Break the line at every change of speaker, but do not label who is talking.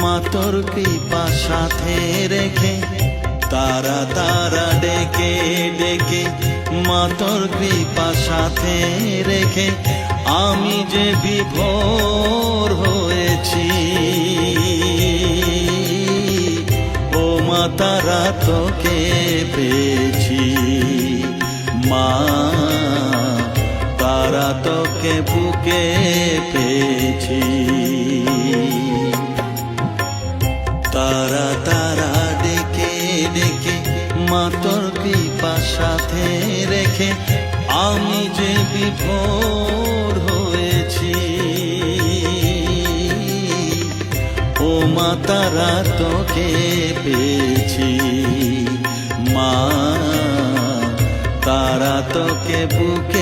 মা তোর কৃপা সাথে রেখে তারা তারা ডেকে ডেকে মা তোর কৃপা সাথে রেখে আমি যে বিভোর হয়েছি। ও মা তারা তোকে পেয়েছি, মা তারা তোকে বুকে পেয়েছি। তারা তারা ডেকে ডেকে মা তোর কৃপা সাথে রেখে আমি যে বিভোর হয়েছি। ও মা তারা তোকে পেয়েছি, মা তারা তোকে বুকে